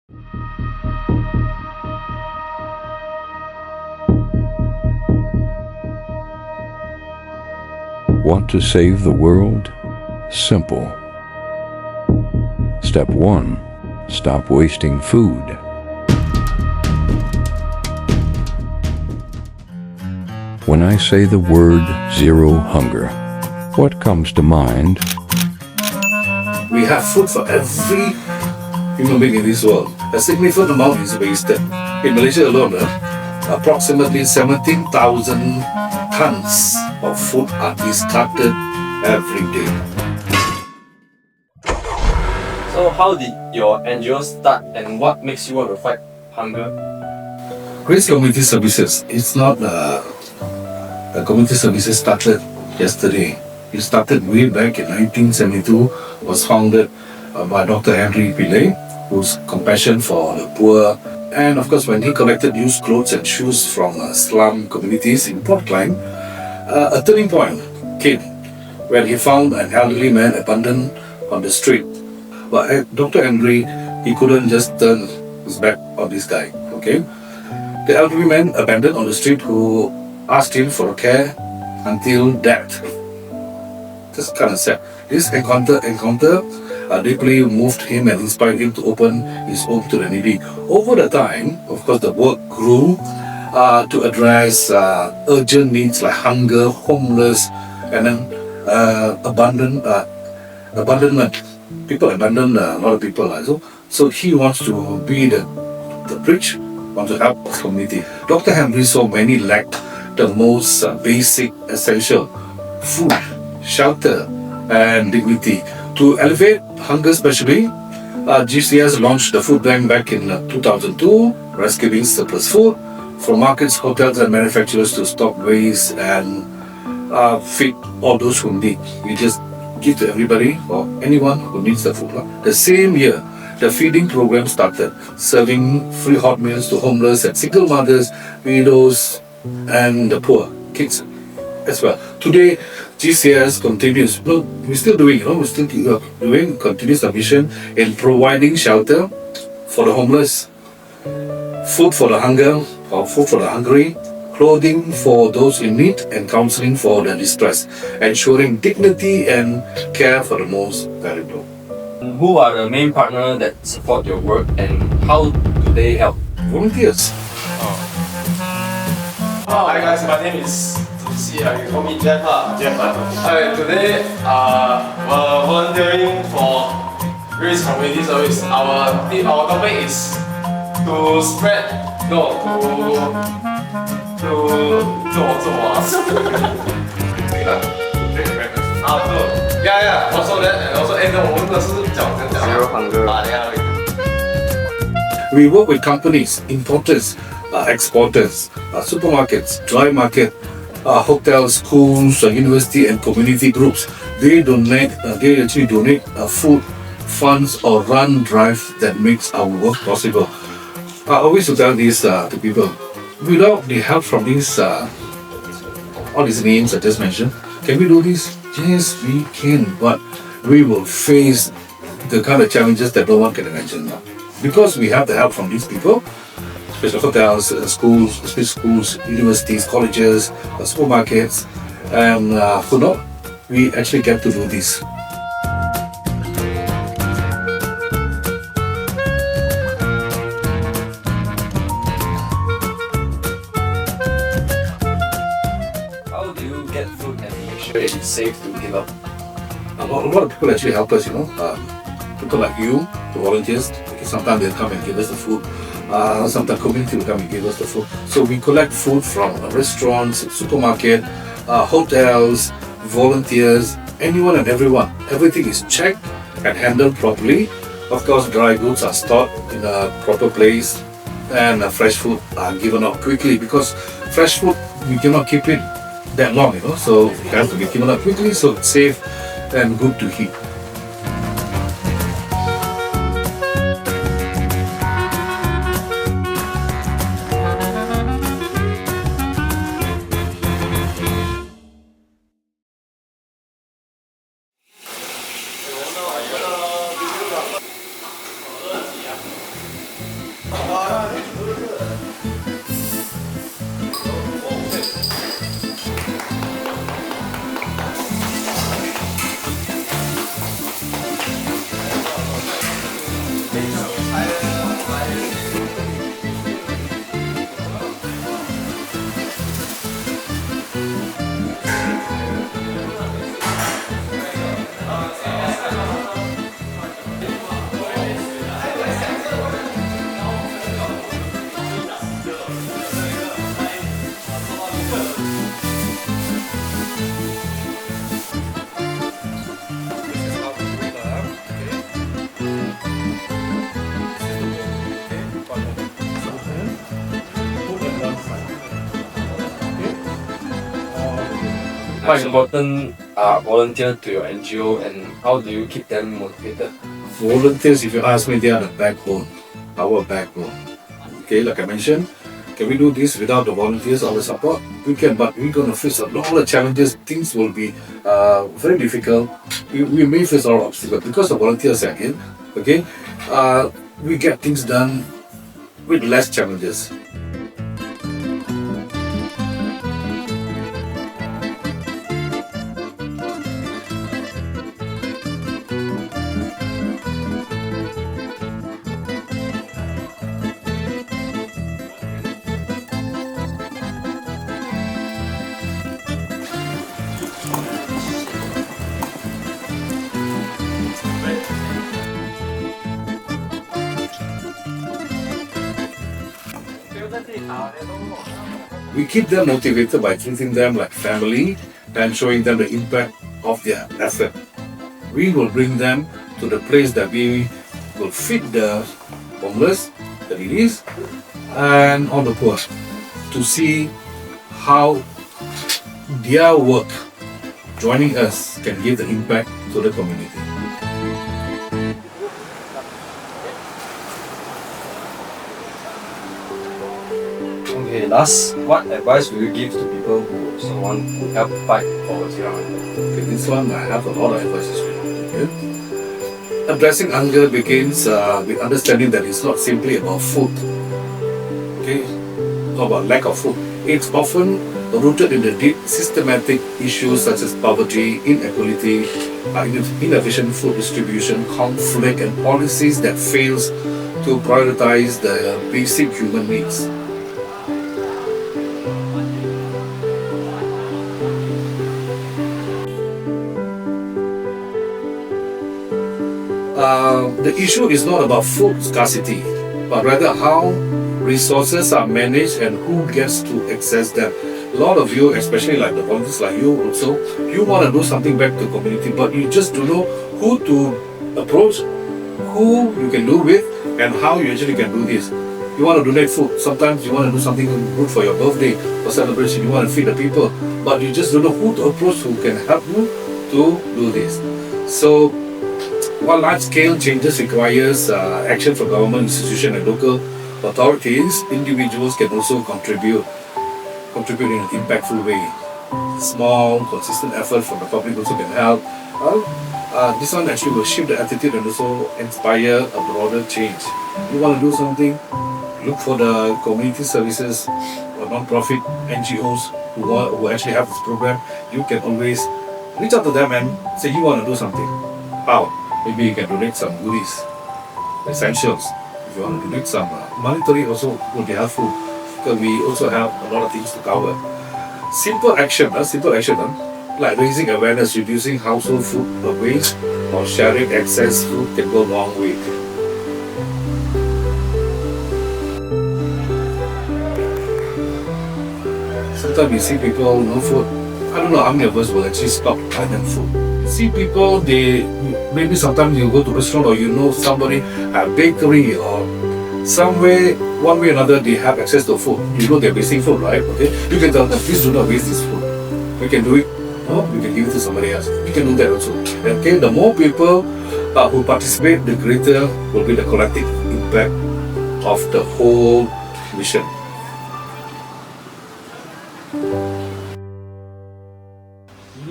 Want to save the world? Simple. Step 1. Stop wasting food. When I say the word zero hunger, what comes to mind? We have food for every human being in this world. A significant amount is wasted. In Malaysia alone, approximately 17,000 tons of food are discarded every day. So how did your NGO start and what makes you want to fight hunger? Grace Community Services, it's not a community services started yesterday. It started way back in 1972, was founded by Dr. Henry Pillay, whose compassion for the poor. And of course, when he collected used clothes and shoes from slum communities in Port Klang, a turning point came when he found an elderly man abandoned on the street. But Dr. Henry, he couldn't just turn his back on this guy, okay? The elderly man abandoned on the street who asked him for care until death. Just kind of sad. This encounter deeply moved him and inspired him to open his home to the needy. Over the time, of course, the work grew to address urgent needs like hunger, homeless, and then abandonment. People abandon a lot of people. So he wants to be the bridge, wants to help the community. Dr. Henry saw many lacked the most basic essential food, shelter, and dignity. To elevate hunger especially, GCS launched the food bank back in 2002, rescuing surplus food from markets, hotels, and manufacturers to stop waste and feed all those who need. We just give to everybody or anyone who needs the food. The same year, the feeding program started, serving free hot meals to homeless and single mothers, widows, and the poor, kids as well. Today, GCS continues. We're still doing, continues the mission in providing shelter for the homeless, food for the hunger or food for the hungry, clothing for those in need, and counseling for the distressed, ensuring dignity and care for the most valuable. Who are the main partners that support your work and how do they help? Volunteers. Hi guys, my name is you can call me Jeff. Today we're volunteering for Grace Community Service. Our topic is to spread also that and also Zero hunger. We work with companies, importers, exporters, supermarkets, dry market, hotels, schools, university, and community groups. They actually donate food, funds, or run drives that makes our work possible. I always tell this to people, without the help from these all these names I just mentioned, can we do this? Yes, we can, but we will face the kind of challenges that no one can imagine now. Because we have the help from these people, special hotels, schools, universities, colleges, supermarkets, and we actually get to do this. How do you get food and make sure it is safe to give up? A lot of people actually help us, people like you, the volunteers. Sometimes they'll come and give us the food. Sometimes community will come and give us the food. So we collect food from restaurants, supermarket, hotels, volunteers, anyone and everyone. Everything is checked and handled properly. Of course, dry goods are stored in a proper place, and fresh food are given out quickly because fresh food we cannot keep it that long, so it has to be given out quickly so it's safe and good to eat. How important are volunteers to your NGO and how do you keep them motivated? Volunteers, if you ask me, they are the backbone, our backbone. Okay, like I mentioned, can we do this without the volunteers, our support? We can, but we're going to face a lot of challenges. Things will be very difficult. We may face a lot of obstacles because the volunteers are here. Okay, we get things done with less challenges. We keep them motivated by treating them like family and showing them the impact of their effort. We will bring them to the place that we will feed the homeless, the needy, and all the poor to see how their work joining us can give the impact to the community. Okay, last, what advice will you give to people who also want to help fight for zero hunger? Okay, this one I have a lot of advices for you. Okay? Addressing hunger begins with understanding that it's not simply about food. Okay, not about lack of food. It's often rooted in the deep systematic issues such as poverty, inequality, inefficient food distribution, conflict, and policies that fails to prioritize the basic human needs. The issue is not about food scarcity, but rather how resources are managed and who gets to access them. A lot of you, especially like the volunteers like you also, you want to do something back to the community, but you just don't know who to approach, who you can do with, and how you actually can do this. You want to donate food, sometimes you want to do something good for your birthday or celebration, you want to feed the people, but you just don't know who to approach who can help you to do this. So, while large-scale changes requires action from government, institutions, and local authorities, individuals can also contribute in an impactful way. Small, consistent effort from the public also can help. This one actually will shift the attitude and also inspire a broader change. You want to do something, look for the community services or non-profit NGOs who actually have this program. You can always reach out to them and say you want to do something. How? Maybe you can donate some goodies, essentials. If you want to donate some monetary also will be helpful because we also have a lot of things to cover. Simple action, like raising awareness, reducing household food waste or sharing excess food can go a long way. Sometimes we see people no food. I don't know how many of us will actually stop buying them food. See people, maybe sometimes you go to a restaurant or you know somebody at a bakery or somewhere, one way or another they have access to food. You know they're wasting food, right? Okay, you can tell them, please do not waste this food. We can do it, we can give it to somebody else. We can do that also. Okay, the more people who participate, the greater will be the collective impact of the whole mission.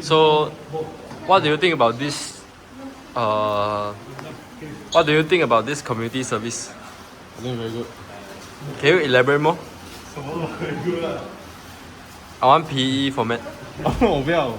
So, what do you think about this? What do you think about this community service? I think very good. Can you elaborate more? Very good. I want PE format. 我不要。